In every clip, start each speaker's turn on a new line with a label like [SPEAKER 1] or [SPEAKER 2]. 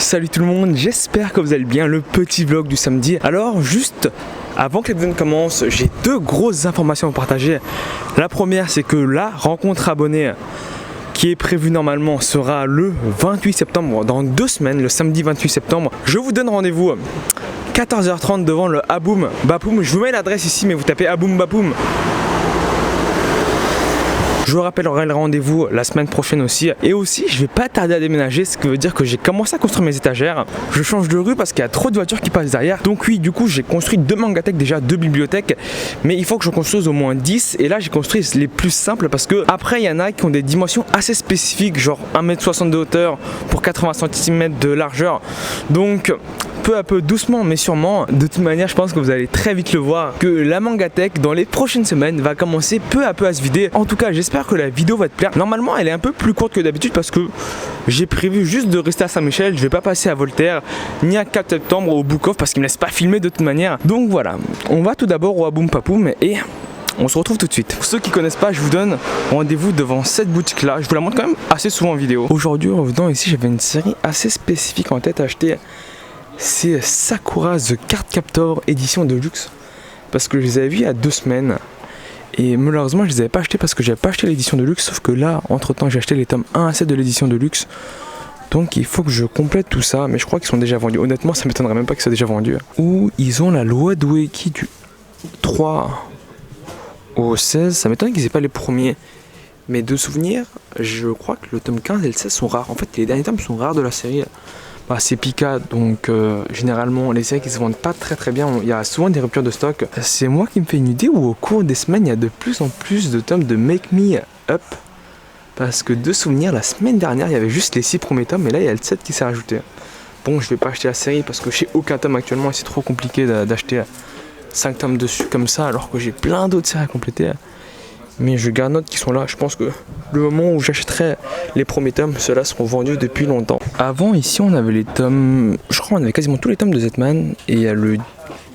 [SPEAKER 1] Salut tout le monde, j'espère que vous allez bien, le petit vlog du samedi. Alors juste avant que la vidéo ne commence, j'ai deux grosses informations à vous partager. La première, c'est que la rencontre abonnée qui est prévue normalement sera le 28 septembre, dans 2 semaines, le samedi 28 septembre. Je vous donne rendez-vous 14h30 devant le Aboum Bapoum. Je vous mets l'adresse ici, mais vous tapez Aboum Bapoum. Je vous rappellerai le rendez-vous la semaine prochaine aussi. Et aussi, je vais pas tarder à déménager, ce qui veut dire que j'ai commencé à construire mes étagères. Je change de rue parce qu'il y a trop de voitures qui passent derrière. Donc oui, du coup, j'ai construit 2 mangathèques déjà, 2 bibliothèques. Mais il faut que je construise au moins 10. Et là, j'ai construit les plus simples parce que après, il y en a qui ont des dimensions assez spécifiques, genre 1,60 m de hauteur pour 80 cm de largeur. Donc peu à peu, doucement mais sûrement, de toute manière je pense que vous allez très vite le voir, que la mangathèque dans les prochaines semaines va commencer peu à peu à se vider. En tout cas j'espère que la vidéo va te plaire. Normalement elle est un peu plus courte que d'habitude parce que j'ai prévu juste de rester à Saint-Michel. Je vais pas passer à Voltaire ni à 4 septembre au Book Off parce qu'ils me laissent pas filmer de toute manière. Donc voilà, on va tout d'abord au Aboum Bapoum et on se retrouve tout de suite. Pour ceux qui connaissent pas, je vous donne rendez-vous devant cette boutique là. Je vous la montre quand même assez souvent en vidéo. Aujourd'hui en revenant ici, j'avais une série assez spécifique en tête à acheter. C'est Sakura The Card Captor édition de luxe, parce que je les avais vus il y a 2 semaines et malheureusement je les avais pas achetés parce que j'avais pas acheté l'édition de luxe, sauf que là entre temps j'ai acheté les tomes 1 à 7 de l'édition de luxe, donc il faut que je complète tout ça, mais je crois qu'ils sont déjà vendus. Honnêtement ça m'étonnerait même pas qu'ils soient déjà vendus. Ou ils ont la loi d'Ueki du 3 au 16, ça m'étonne qu'ils aient pas les premiers, mais de souvenir je crois que le tome 15 et le 16 sont rares. En fait les derniers tomes sont rares de la série. C'est Pika, donc généralement les séries qui se vendent pas très bien, il y a souvent des ruptures de stock. C'est moi qui me fais une idée où au cours des semaines il y a de plus en plus de tomes de Make Me Up, parce que de souvenir la semaine dernière il y avait juste les 6 premiers tomes et là il y a le 7 qui s'est rajouté. Bon, je vais pas acheter la série parce que j'ai aucun tome actuellement et c'est trop compliqué d'acheter 5 tomes dessus comme ça alors que j'ai plein d'autres séries à compléter. Mais je garde note qui sont là. Je pense que le moment où j'achèterai les premiers tomes, ceux-là seront vendus depuis longtemps. Avant, ici, on avait les tomes... Je crois qu'on avait quasiment tous les tomes de Zetman. Et il y a le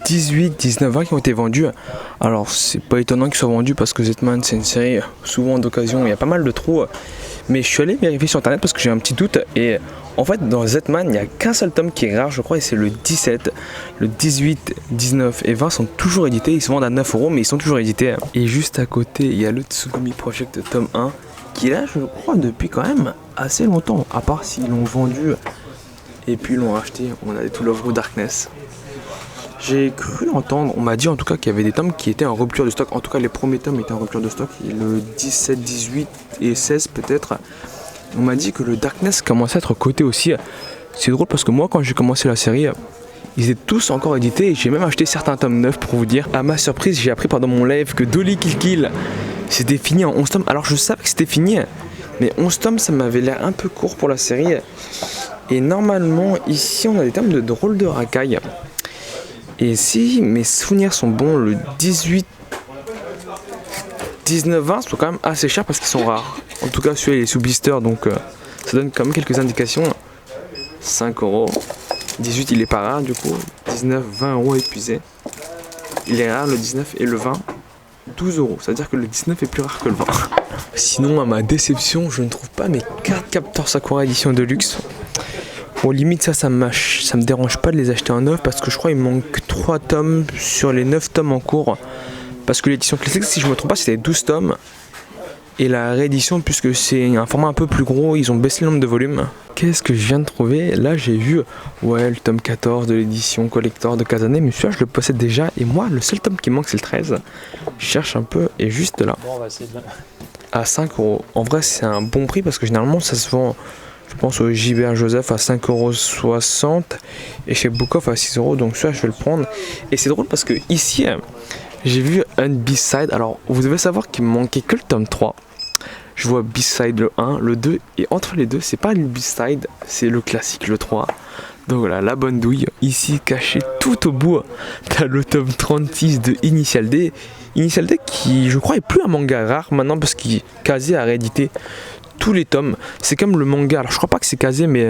[SPEAKER 1] 18, 19, 20 qui ont été vendus. Alors, c'est pas étonnant qu'ils soient vendus parce que Zetman, c'est une série souvent d'occasion. Il y a pas mal de trous. Mais je suis allé vérifier sur internet parce que j'ai un petit doute. Et en fait, dans Zetman, il n'y a qu'un seul tome qui est rare, je crois, et c'est le 17. Le 18, 19 et 20 sont toujours édités. Ils se vendent à 9 €, mais ils sont toujours édités. Et juste à côté, il y a le Tsugumi Project tome 1, qui est là, je crois, depuis quand même assez longtemps. À part s'ils l'ont vendu et puis l'ont racheté. On a tout l'œuvre Darkness. J'ai cru entendre, on m'a dit en tout cas qu'il y avait des tomes qui étaient en rupture de stock. En tout cas, les premiers tomes étaient en rupture de stock. Et le 17, 18 et 16 peut-être. On m'a dit que le Darkness commençait à être coté aussi. C'est drôle parce que moi, quand j'ai commencé la série, ils étaient tous encore édités. Et j'ai même acheté certains tomes neufs pour vous dire. À ma surprise, j'ai appris pendant mon live que Dolly Kill Kill c'était fini en 11 tomes. Alors je savais que c'était fini, mais 11 tomes ça m'avait l'air un peu court pour la série. Et normalement, ici on a des tomes de drôle de racaille. Et si mes souvenirs sont bons, le 18, 19, 20 sont quand même assez chers parce qu'ils sont rares. En tout cas, celui-là il est sous blister, donc ça donne quand même quelques indications. 5 €. 18 il est pas rare du coup. 19, 20 € épuisé. Il est rare le 19 et le 20. 12 €. C'est-à-dire que le 19 est plus rare que le 20. Sinon, à ma déception, je ne trouve pas mes cartes Captor Sakura édition de luxe. Bon, limite ça me dérange pas de les acheter en neuf parce que je crois qu'il manque 3 tomes sur les 9 tomes en cours. Parce que l'édition classique, si je me trompe pas, c'était 12 tomes. Et la réédition, puisque c'est un format un peu plus gros, ils ont baissé le nombre de volumes. Qu'est-ce que je viens de trouver? Là, j'ai vu le tome 14 de l'édition collector de Kazane, mais celui-là, je le possède déjà. Et moi, le seul tome qui me manque, c'est le 13. Je cherche un peu, et juste là, à 5 €. En vrai, c'est un bon prix, parce que généralement, ça se vend, je pense, au JBR Joseph à 5,60 € et chez Book Off à 6 €. Donc celui-là, je vais le prendre. Et c'est drôle, parce que ici, j'ai vu un B-side. Alors, vous devez savoir qu'il me manquait que le tome 3. Je vois B-side le 1, le 2, et entre les deux, c'est pas le B-side, c'est le classique, le 3. Donc voilà, la bonne douille. Ici, caché tout au bout, t'as le tome 36 de Initial D. Initial D qui, je crois, est plus un manga rare maintenant parce qu'il Kazé a réédité tous les tomes. C'est comme le manga, alors je crois pas que c'est Kazé, mais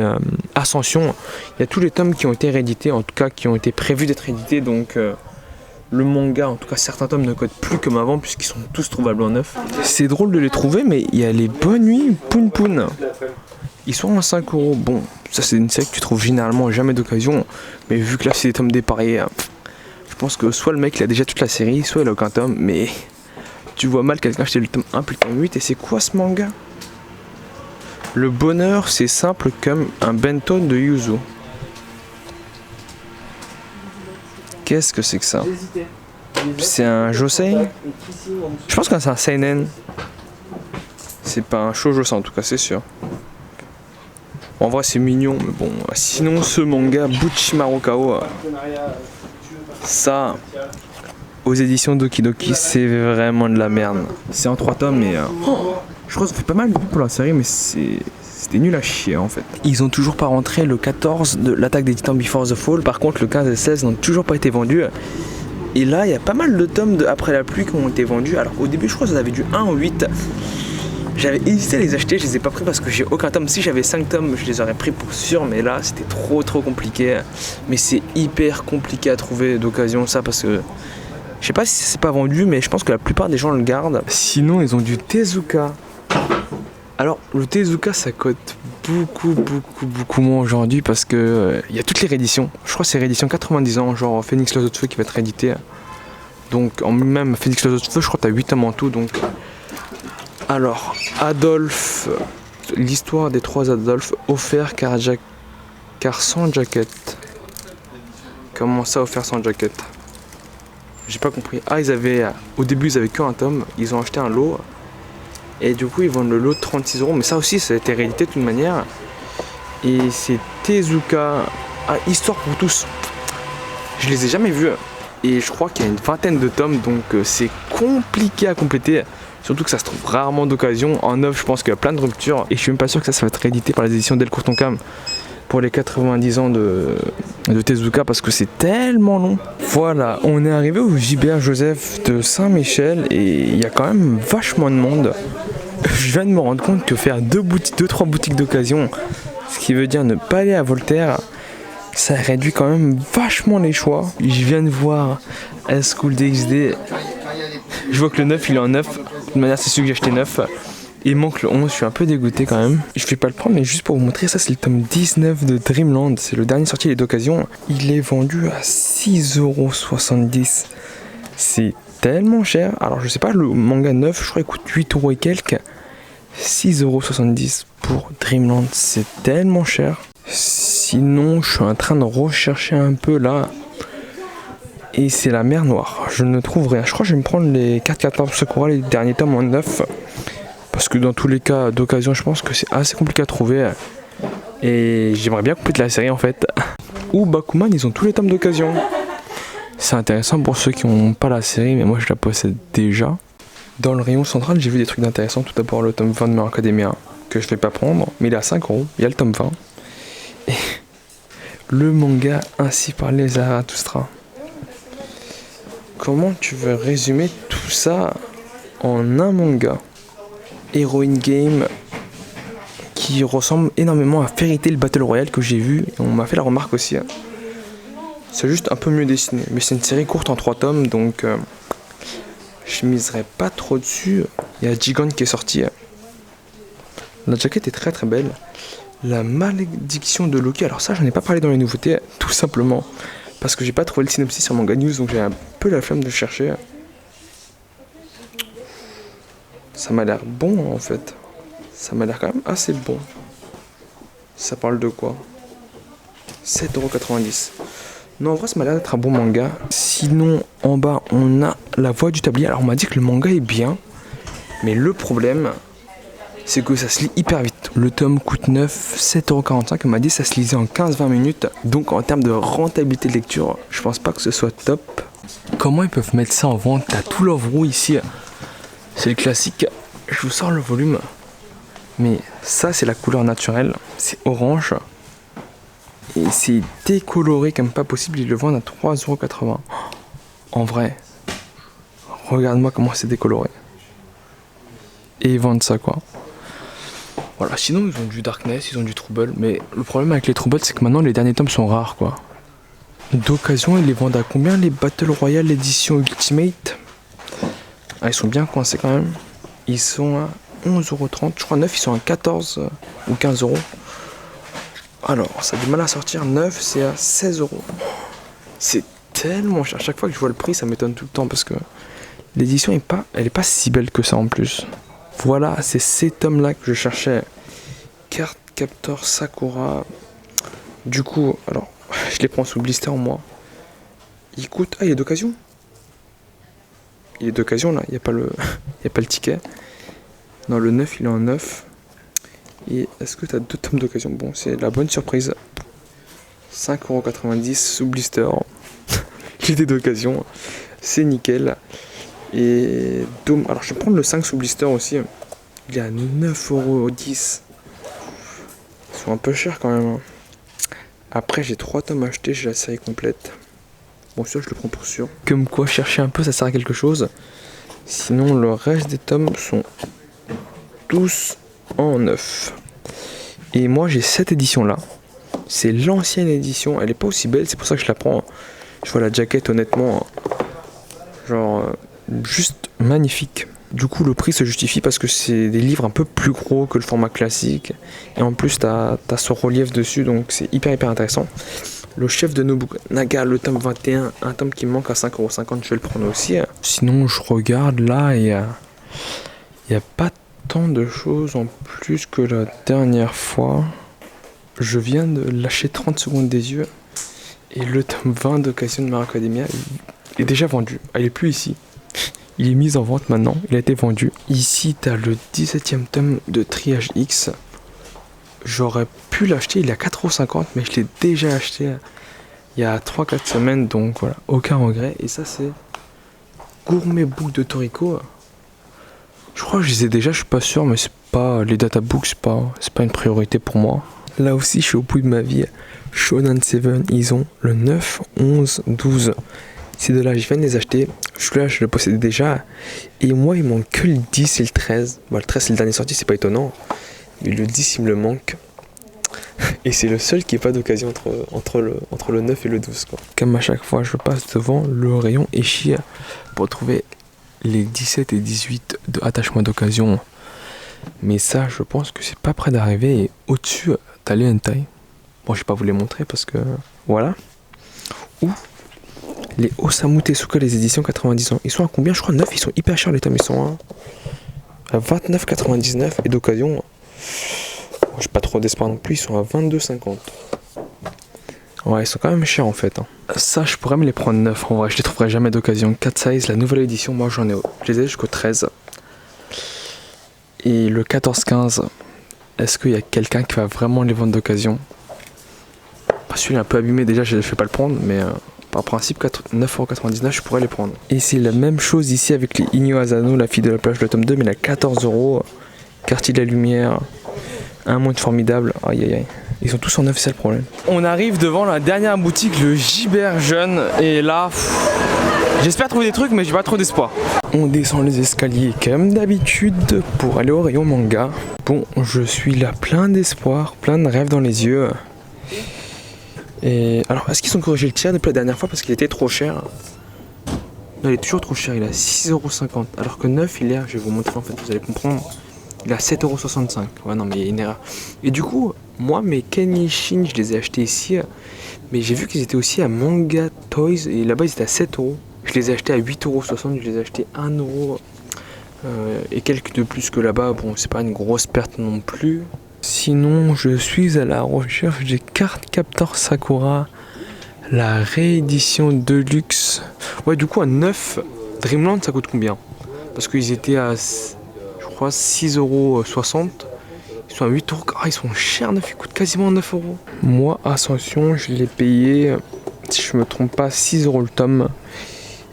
[SPEAKER 1] Ascension. Il y a tous les tomes qui ont été réédités, en tout cas qui ont été prévus d'être édités, donc... le manga, en tout cas certains tomes ne codent plus comme avant puisqu'ils sont tous trouvables en neuf. C'est drôle de les trouver, mais il y a les Bonnes Nuits Poun Poun. Ils sont à 5 €. Bon, Ça c'est une série que tu trouves généralement jamais d'occasion. Mais vu que là c'est des tomes dépareillés, je pense que soit le mec il a déjà toute la série, soit il a aucun tome. Mais tu vois mal quelqu'un acheter le tome 1 puis le tome 8. Et c'est quoi ce manga? Le bonheur c'est simple comme un bento de yuzu. Qu'est-ce que c'est que ça? C'est un josei? Je pense que c'est un seinen. C'est pas un shoujo en tout cas, c'est sûr. En vrai c'est mignon, mais bon. Sinon ce manga Buchimaru Kao, ça, aux éditions Doki Doki, c'est vraiment de la merde. C'est en 3 tomes, mais je crois que ça fait pas mal de vues pour la série, mais c'était nul à chier en fait. Ils ont toujours pas rentré le 14 de l'attaque des Titans Before the Fall. Par contre le 15 et 16 n'ont toujours pas été vendus. Et là il y a pas mal de tomes de Après la pluie qui ont été vendus. Alors au début je crois que ça avait du 1 au 8. J'avais hésité à les acheter, je les ai pas pris parce que j'ai aucun tome. Si j'avais 5 tomes je les aurais pris pour sûr, mais là c'était trop compliqué. Mais c'est hyper compliqué à trouver d'occasion ça, parce que je sais pas si c'est pas vendu, mais je pense que la plupart des gens le gardent. Sinon ils ont du Tezuka. Alors le Tezuka ça cote beaucoup moins aujourd'hui parce que y a toutes les rééditions. Je crois que c'est réédition 90 ans, genre Phoenix l'oiseau de feu qui va être réédité. Donc en même Phoenix l'oiseau de feu je crois que t'as 8 tomes en tout. Donc alors Adolphe, l'histoire des 3 Adolphe, offert car sans jaquette. Comment ça offert sans jaquette? J'ai pas compris. Ah au début ils avaient qu'un tome, ils ont acheté un lot. Et du coup ils vendent le lot de 36 €. Mais ça aussi ça a été réédité de toute manière. Et c'est Tezuka, Histoire pour tous. Je les ai jamais vus. Et je crois qu'il y a une vingtaine de tomes. Donc c'est compliqué à compléter. Surtout que ça se trouve rarement d'occasion. En neuf je pense qu'il y a plein de ruptures. Et je suis même pas sûr que ça va être réédité par les éditions Delcourt Tonkam pour les 90 ans de Tezuka, parce que c'est tellement long. Voilà, on est arrivé au JBR Joseph de Saint-Michel et il y a quand même vachement de monde. Je viens de me rendre compte que faire 2-3 boutiques d'occasion, ce qui veut dire ne pas aller à Voltaire, ça réduit quand même vachement les choix. Je viens de voir High School DxD. Je vois que le 9 il est en 9. De toute manière c'est celui que j'ai acheté 9. Il manque le 11, je suis un peu dégoûté quand même. Je vais pas le prendre, mais juste pour vous montrer, ça c'est le tome 19 de Dreamland. C'est le dernier sorti, il est d'occasion. Il est vendu à 6,70 €. C'est tellement cher. Alors je sais pas, le manga 9, je crois qu'il coûte 8 € et quelques. 6,70 € pour Dreamland, c'est tellement cher. Sinon, je suis en train de rechercher un peu là. Et c'est la mer Noire. Je ne trouve rien. Je crois que je vais me prendre les 4 Sakura, les derniers tomes en 9. Parce que dans tous les cas d'occasion, je pense que c'est assez compliqué à trouver. Et j'aimerais bien compléter la série en fait. Ou Bakuman, ils ont tous les tomes d'occasion. C'est intéressant pour ceux qui n'ont pas la série, mais moi je la possède déjà. Dans le rayon central, j'ai vu des trucs d'intéressant. Tout d'abord le tome 20 de My Academia, que je vais pas prendre, mais il est à 5 €. Il y a le tome 20. Et le manga Ainsi parlait Zarathustra. Comment tu veux résumer tout ça en un manga? Heroine Game qui ressemble énormément à Fairy Tail Battle Royale que j'ai vu, et on m'a fait la remarque aussi. C'est juste un peu mieux dessiné, mais c'est une série courte en 3 tomes, donc je miserai pas trop dessus. Il y a Gigon qui est sorti. La jaquette est très belle. La malédiction de Loki, alors ça j'en ai pas parlé dans les nouveautés, tout simplement parce que j'ai pas trouvé le synopsis sur Manga News, donc j'ai un peu la flemme de le chercher. Ça m'a l'air bon en fait. Ça m'a l'air quand même assez bon. Ça parle de quoi? 7,90 €. Non, en vrai, ça m'a l'air d'être un bon manga. Sinon, en bas, on a La Voix du Tablier. Alors, on m'a dit que le manga est bien. Mais le problème, c'est que ça se lit hyper vite. Le tome coûte 9, 7,45 €. On m'a dit que ça se lisait en 15-20 minutes. Donc, en termes de rentabilité de lecture, je pense pas que ce soit top. Comment ils peuvent mettre ça en vente? T'as tout leur roue ici. C'est le classique. Je vous sors le volume. Mais ça, c'est la couleur naturelle. C'est orange. Et c'est décoloré comme pas possible. Ils le vendent à 3,80 €. En vrai, regarde-moi comment c'est décoloré. Et ils vendent ça quoi. Voilà, sinon ils ont du Darkness, ils ont du Trouble. Mais le problème avec les Trouble, c'est que maintenant les derniers tomes sont rares quoi. D'occasion, ils les vendent à combien les Battle Royale édition Ultimate? Ah, ils sont bien coincés quand même. Ils sont à 11,30 €. Je crois 9, ils sont à 14 ou 15 €. Alors, ça a du mal à sortir. 9, c'est à 16 euros. C'est tellement cher. À chaque fois que je vois le prix, ça m'étonne tout le temps parce que l'édition elle est pas si belle que ça en plus. Voilà, c'est ces tomes-là que je cherchais. Carte Captor Sakura. Du coup, alors, je les prends sous blister moi. Il coûte... Ah, il est d'occasion. Il est d'occasion là, il n'y a pas le ticket. Non, le 9, il est en 9. Et est-ce que tu as 2 tomes d'occasion? Bon, c'est la bonne surprise. 5,90€ sous blister. Il était d'occasion. C'est nickel. Et Dome. Alors, je vais prendre le 5 sous blister aussi. Il est à 9,10€. Ils sont un peu chers quand même. Après, j'ai 3 tomes achetés, j'ai la série complète. Bon, ça, je le prends pour sûr. Comme quoi, chercher un peu, ça sert à quelque chose. Sinon, le reste des tomes sont tous en 9. Et moi, j'ai cette édition-là. C'est l'ancienne édition. Elle est pas aussi belle, c'est pour ça que je la prends. Je vois la jaquette, honnêtement, genre, juste magnifique. Du coup, le prix se justifie parce que c'est des livres un peu plus gros que le format classique. Et en plus, t'as ce relief dessus, donc c'est hyper intéressant. Le chef de Nobunaga, le tome 21, un tome qui me manque à 5,50€, je vais le prendre aussi. Sinon, je regarde là et il n'y a pas tant de choses en plus que la dernière fois. Je viens de lâcher 30 secondes des yeux et le tome 20 d'Occasion de My Hero Academia est déjà vendu. Il est plus ici. Il est mis en vente maintenant, il a été vendu. Ici, tu as le 17e tome de Triage X. J'aurais pu l'acheter, il est à 4,50€, mais je l'ai déjà acheté il y a 3-4 semaines, donc voilà, aucun regret. Et ça, c'est Gourmet Book de Toriko. Je crois que je les ai déjà, je suis pas sûr, mais c'est pas les databooks, c'est pas une priorité pour moi. Là aussi, je suis au bout de ma vie. Shonen 7, ils ont le 9, 11, 12. Ces deux-là, je viens de les acheter. Celui-là, je le possédais déjà. Et moi, il manque que le 10 et le 13. Bon, le 13, c'est le dernier sorti, c'est pas étonnant. Mais le 10, il me le manque. Et c'est le seul qui n'est pas d'occasion entre le 9 et le 12. Quoi. Comme à chaque fois, je passe devant le rayon Echi pour trouver les 17 et 18 attachements d'occasion. Mais ça, je pense que c'est pas près d'arriver. Et au-dessus, t'as les hentai. Bon, je vais pas vous les montrer parce que... Voilà. Ou les Osamu Tezuka, les éditions 90 ans. Ils sont à combien? Je crois 9. Ils sont hyper chers les tomes. Ils sont à 29,99 et d'occasion... J'ai pas trop d'espoir non plus, ils sont à 22,50. Ouais, ils sont quand même chers en fait. Ça, je pourrais me les prendre 9 en vrai, je les trouverai jamais d'occasion. 4 size, la nouvelle édition, moi j'en ai. Je les ai jusqu'au 13. Et le 14-15, est-ce qu'il y a quelqu'un qui va vraiment les vendre d'occasion? Celui-là est un peu abîmé, déjà je ne vais pas le prendre, mais par principe, 9,99€, je pourrais les prendre. Et c'est la même chose ici avec les Inyo Asano, la fille de la plage, le tome 2, mais elle a 14€. Quartier de la lumière. Un monde formidable, aïe aïe aïe. Ils sont tous en 9, c'est le problème. On arrive devant la dernière boutique, le Gibert Jeune. Et là, j'espère trouver des trucs, mais j'ai pas trop d'espoir. On descend les escaliers comme d'habitude pour aller au rayon manga. Bon, je suis là plein d'espoir, plein de rêves dans les yeux. Et alors, est-ce qu'ils ont corrigé le tir depuis la dernière fois parce qu'il était trop cher? Non, il est toujours trop cher, il est à 6,50€. Alors que 9, il est à, je vais vous montrer en fait, vous allez comprendre. Il est à 7,65€. Ouais, non, mais il y a une erreur. Et du coup, moi, mes Kenishin, je les ai achetés ici. Mais j'ai vu qu'ils étaient aussi à Manga Toys. Et là-bas, ils étaient à 7€. Je les ai achetés à 8,60€. Je les ai achetés 1€ et quelques de plus que là-bas. Bon, c'est pas une grosse perte non plus. Sinon, je suis à la recherche des cartes Captor Sakura. La réédition Deluxe. Ouais, du coup, à 9, Dreamland, ça coûte combien? Parce qu'ils étaient à... 6,60€. Ils sont à 8€. Ah, ils sont chers, 9, ils coûtent quasiment 9€. Moi, Ascension, je l'ai payé, si je me trompe pas, 6€ le tome.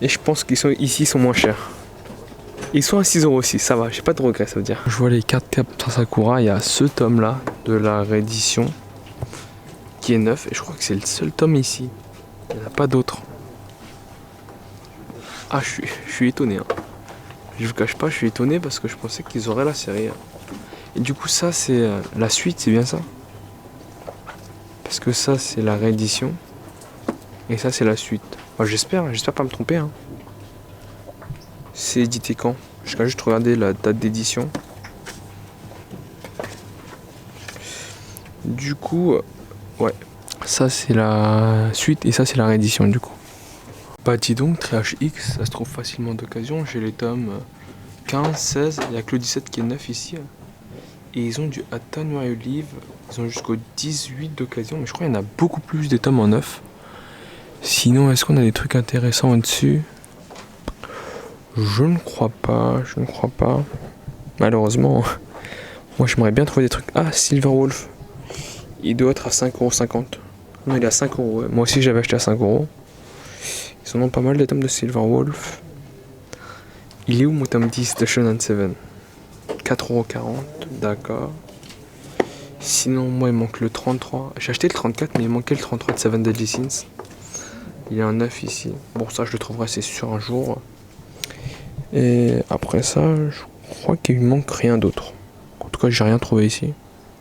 [SPEAKER 1] Et je pense qu'ils sont ici, ils sont moins chers. Ils sont à 6€ aussi, ça va, j'ai pas de regrets, ça veut dire. Je vois les cartes Captor Sakura, il y a ce tome là de la réédition qui est neuf. Et je crois que c'est le seul tome ici. Il n'y en a pas d'autres. Ah, je suis étonné. Hein. Je vous cache pas, je suis étonné parce que je pensais qu'ils auraient la série. Et du coup, ça, c'est la suite, c'est bien ça? Parce que ça, c'est la réédition. Et ça, c'est la suite. Enfin, j'espère pas me tromper. Hein. C'est édité quand? Je vais juste regarder la date d'édition. Du coup, Ouais. Ça c'est la suite et ça c'est la réédition du coup. Bah dis donc, Triage X, ça se trouve facilement d'occasion. J'ai les tomes 15, 16, il n'y a que le 17 qui est neuf ici. Et ils ont du Attenuary Olive, ils ont jusqu'au 18 d'occasion, mais je crois qu'il y en a beaucoup plus des tomes en neuf. Sinon, est-ce qu'on a des trucs intéressants au-dessus? Je ne crois pas, Malheureusement, moi j'aimerais bien trouver des trucs. Ah, Silver Wolf, il doit être à 5,50€. Non, il est à 5€. Ouais. Moi aussi j'avais acheté à 5€. Ils en ont pas mal des tomes de Silver Wolf. Il est où mon tome 10 de Shonen 7? 4,40€, d'accord. Sinon, moi il manque le 33. J'ai acheté le 34, mais il manquait le 33 de Seven Deadly Sins. Il y a un 9 ici. Bon, ça je le trouverai c'est sûr un jour. Et après ça, je crois qu'il me manque rien d'autre. En tout cas, j'ai rien trouvé ici.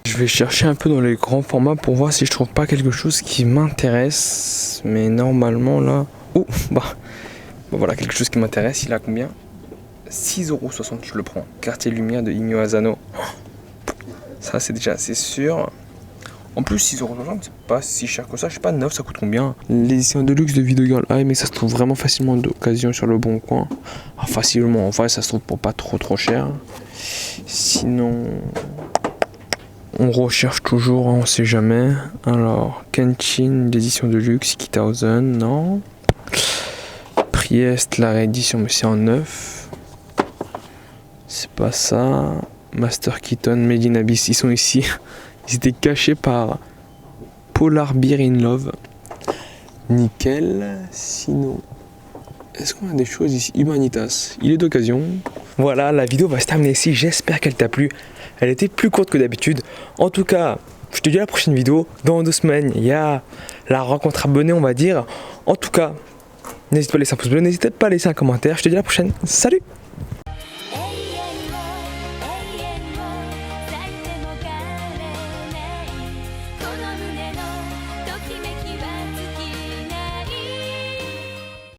[SPEAKER 1] Je vais chercher un peu dans les grands formats pour voir si je trouve pas quelque chose qui m'intéresse. Mais normalement là... Oh, bah voilà, quelque chose qui m'intéresse. Il a combien? 6,60€, je le prends. Quartier Lumière de Imio Asano. Ça c'est déjà assez sûr. En plus 6,60€, c'est pas si cher que ça. Je sais pas, 9 ça coûte combien? L'édition de luxe de Video Girl Eye, mais ça se trouve vraiment facilement d'occasion sur le bon coin. Ah, facilement, en vrai ça se trouve pour pas trop cher. Sinon, on recherche toujours, on sait jamais. Alors, Kenshin, l'édition de luxe, Kitaozen, non. Priest, la réédition, mais c'est en neuf. C'est pas ça. Master Keaton, Made in Abyss, ils sont ici. Ils étaient cachés par Polar Beer in Love. Nickel. Sinon, est-ce qu'on a des choses ici? Humanitas, il est d'occasion. Voilà, la vidéo va se terminer ici. J'espère qu'elle t'a plu. Elle était plus courte que d'habitude. En tout cas, je te dis à la prochaine vidéo. Dans 2 semaines, il y a la rencontre abonnée, on va dire. En tout cas, n'hésite pas à laisser un pouce bleu, n'hésite pas à laisser un commentaire. Je te dis à la prochaine. Salut!